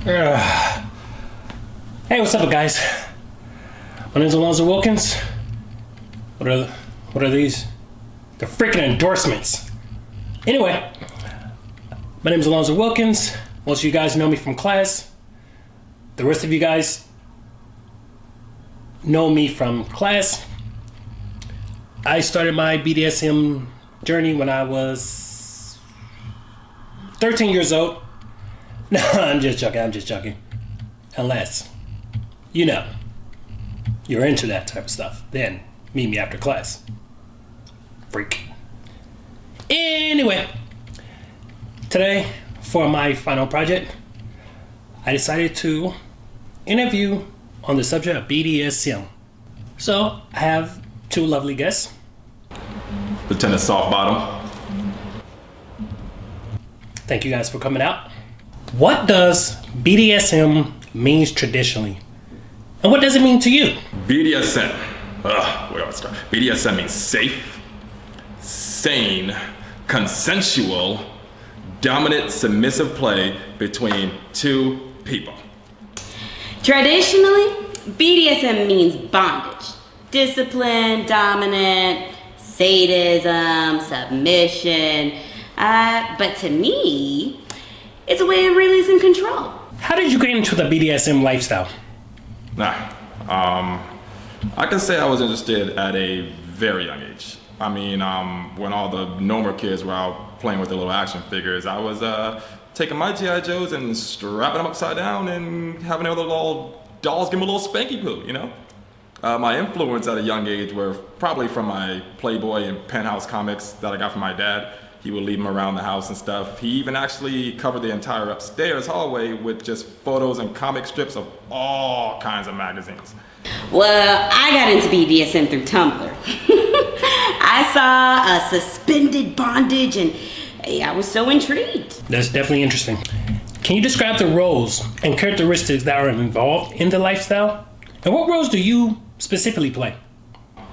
Hey, what's up, guys? My name's Alonzo Wilkins. What are these? They're freaking endorsements. Anyway, my name's Alonzo Wilkins. Most of you guys know me from class. The rest of you guys know me from class. I started my BDSM journey when I was 13 years old. No, I'm just joking. Unless, you know, you're into that type of stuff, then meet me after class. Freak. Anyway, today, for my final project, I decided to interview on the subject of BDSM. So, I have two lovely guests. Lieutenant Softbottom. Thank you guys for coming out. What does BDSM means traditionally? And what does it mean to you? BDSM. Where do I start? BDSM means safe, sane, consensual, dominant, submissive play between two people. Traditionally, BDSM means bondage, discipline, dominant, sadism, submission. But to me, it's a way of releasing control. How did you get into the BDSM lifestyle? I can say I was interested at a very young age. I mean, when all the normal kids were out playing with their little action figures, I was taking my G.I. Joes and strapping them upside down and having their little dolls give them a little spanky poo, you know? My influence at a young age were probably from my Playboy and Penthouse comics that I got from my dad. He would leave them around the house and stuff. He even actually covered the entire upstairs hallway with just photos and comic strips of all kinds of magazines. Well, I got into BDSM through Tumblr. I saw a suspended bondage and I was so intrigued. That's definitely interesting. Can you describe the roles and characteristics that are involved in the lifestyle? And what roles do you specifically play?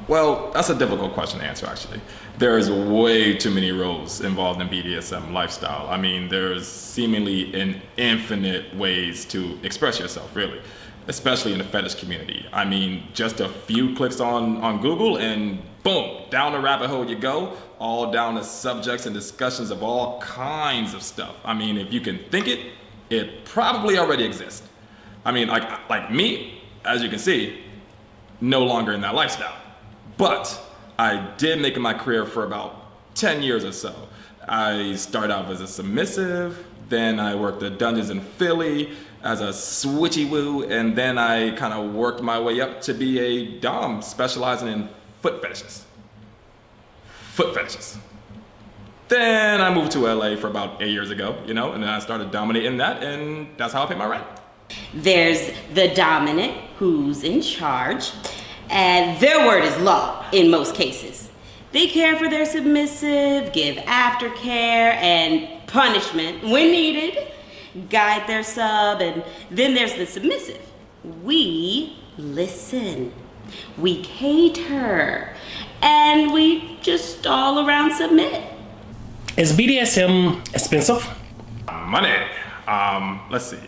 Well, that's a difficult question to answer, actually. There's way too many roles involved in BDSM lifestyle. I mean, there's seemingly an infinite ways to express yourself, really, especially in the fetish community. I mean, just a few clicks on Google and boom, down the rabbit hole you go, all down to subjects and discussions of all kinds of stuff. I mean, if you can think it, it probably already exists. I mean, like me, as you can see, no longer in that lifestyle. But I did make it my career for about 10 years or so. I started out as a submissive, then I worked at Dungeons in Philly as a switchy woo, and then I kind of worked my way up to be a dom specializing in foot fetishes. Then I moved to LA for about 8 years ago, you know, and then I started dominating that, and that's how I pay my rent. There's the dominant who's in charge, and their word is law in most cases. They care for their submissive, give aftercare and punishment when needed, guide their sub, and then there's the submissive. We listen, we cater, and we just all around submit. Is BDSM expensive? Money. Let's see.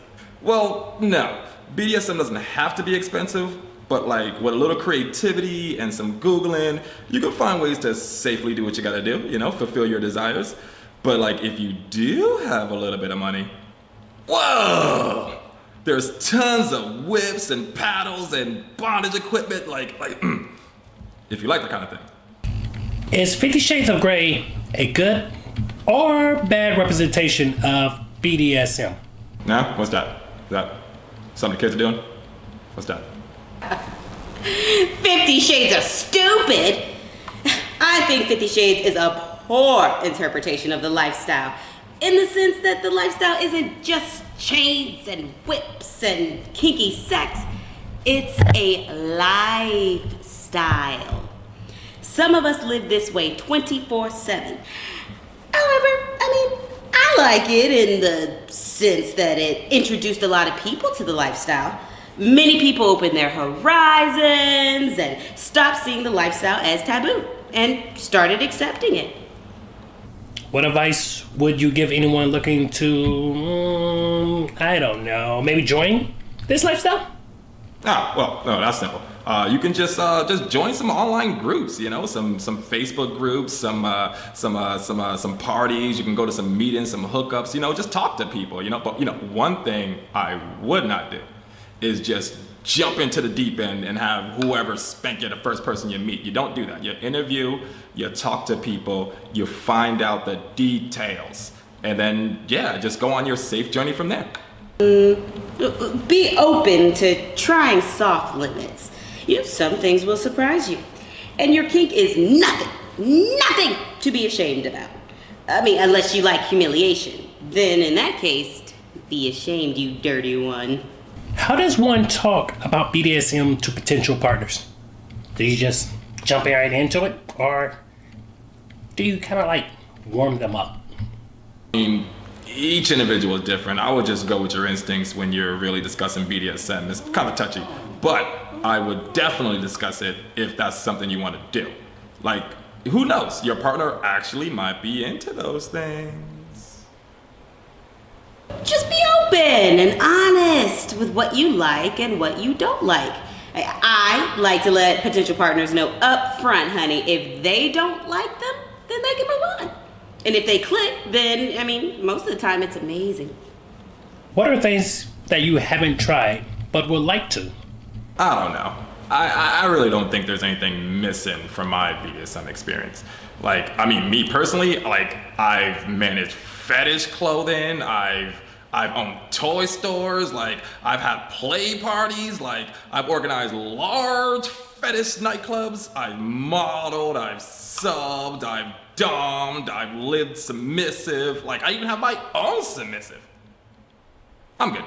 Well, no. BDSM doesn't have to be expensive, but like with a little creativity and some Googling, you can find ways to safely do what you gotta do, you know, fulfill your desires. But like if you do have a little bit of money, whoa! There's tons of whips and paddles and bondage equipment, like if you like that kind of thing. Is 50 Shades of Grey a good or bad representation of BDSM? Now, what's that? Is that something the kids are doing? What's that? 50 Shades of Stupid? I think 50 Shades is a poor interpretation of the lifestyle, in the sense that the lifestyle isn't just chains and whips and kinky sex. It's a lifestyle. Some of us live this way 24/7. However, I mean, I like it in the sense that it introduced a lot of people to the lifestyle. Many people opened their horizons and stopped seeing the lifestyle as taboo and started accepting it. What advice would you give anyone looking to I don't know, maybe join this lifestyle? Ah, well, no, that's simple. You can just join some online groups, you know, some Facebook groups, some parties. You can go to some meetings, some hookups, you know, just talk to people, you know. But, you know, one thing I would not do is just jump into the deep end and have whoever spank you the first person you meet. You don't do that. You interview, you talk to people, you find out the details, and then, yeah, just go on your safe journey from there. Be open to trying soft limits. You know, some things will surprise you. And your kink is nothing to be ashamed about. I mean, unless you like humiliation. Then in that case, be ashamed, you dirty one. How does one talk about BDSM to potential partners? Do you just jump right into it, or do you kind of like warm them up? I mean, each individual is different. I would just go with your instincts when you're really discussing BDSM. It's kind of touchy, but I would definitely discuss it if that's something you want to do. Like, who knows? Your partner actually might be into those things. Just be open and honest with what you like and what you don't like. I like to let potential partners know up front, honey, if they don't like them, then they can move on. And if they click, then, I mean, most of the time it's amazing. What are things that you haven't tried but would like to? I don't know. I really don't think there's anything missing from my BDSM experience. Like, I mean, me personally, like, I've managed fetish clothing, I've owned toy stores, like, I've had play parties, like, I've organized large fetish nightclubs, I've modeled, I've subbed, I've dommed, I've lived submissive, like, I even have my own submissive. I'm good.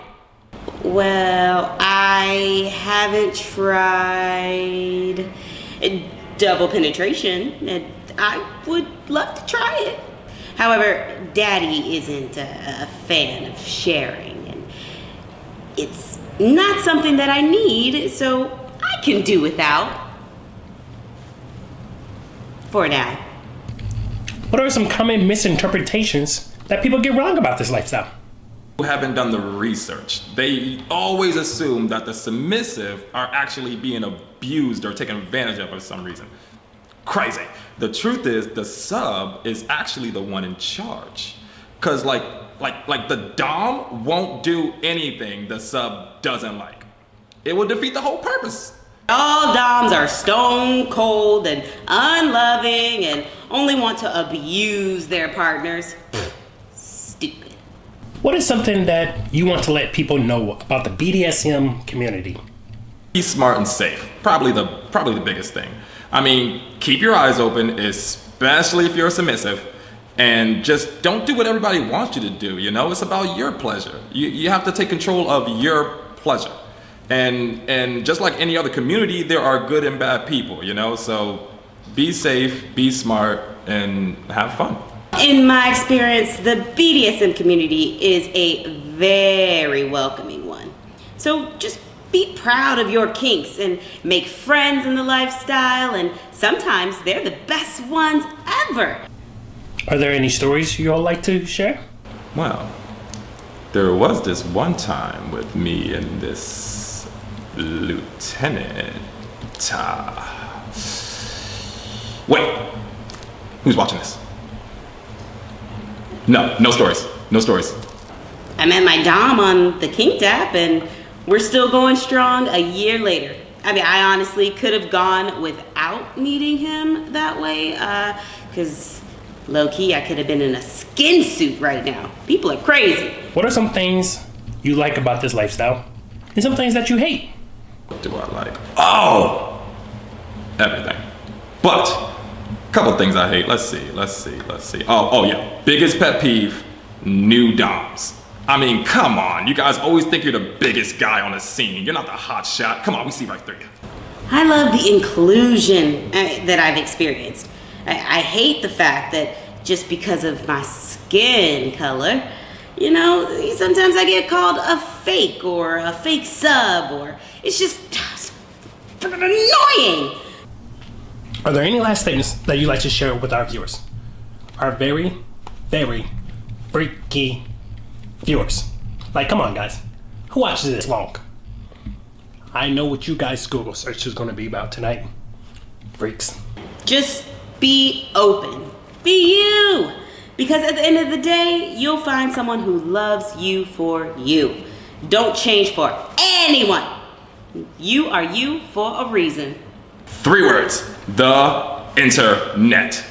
Well, I haven't tried double penetration, and I would love to try it. However, Daddy isn't a fan of sharing, and it's not something that I need, so I can do without. For now. What are some common misinterpretations that people get wrong about this lifestyle? Who haven't done the research. They always assume that the submissive are actually being abused or taken advantage of for some reason. Crazy. The truth is, the sub is actually the one in charge. Cause like the dom won't do anything the sub doesn't like. It will defeat the whole purpose. All doms are stone cold and unloving and only want to abuse their partners. Stupid. What is something that you want to let people know about the BDSM community? Be smart and safe. Probably the biggest thing. I mean, keep your eyes open, especially if you're submissive, and just don't do what everybody wants you to do. You know, it's about your pleasure. You have to take control of your pleasure. And just like any other community, there are good and bad people, you know? So be safe, be smart, and have fun. In my experience, the BDSM community is a very welcoming one. So just be proud of your kinks and make friends in the lifestyle, and sometimes they're the best ones ever. Are there any stories you all like to share? Well, there was this one time with me and this lieutenant. Wait, who's watching this? No stories. No stories. I met my dom on the Kink app, and we're still going strong a year later. I mean, I honestly could have gone without meeting him that way, because low-key, I could have been in a skin suit right now. People are crazy. What are some things you like about this lifestyle, and some things that you hate? What do I like? Oh! Everything. But, a couple things I hate. Let's see. Oh yeah. Biggest pet peeve, new doms. I mean, come on. You guys always think you're the biggest guy on the scene. You're not the hot shot. Come on, we see right through you. I love the inclusion that I've experienced. I hate the fact that just because of my skin color, you know, sometimes I get called a fake or a fake sub, or it's just freaking annoying. Are there any last things that you'd like to share with our viewers? Our very, very freaky viewers. Like, come on, guys. Who watches this long? I know what you guys' Google search is going to be about tonight. Freaks. Just be open. Be you. Because at the end of the day, you'll find someone who loves you for you. Don't change for anyone. You are you for a reason. 3 words. The internet.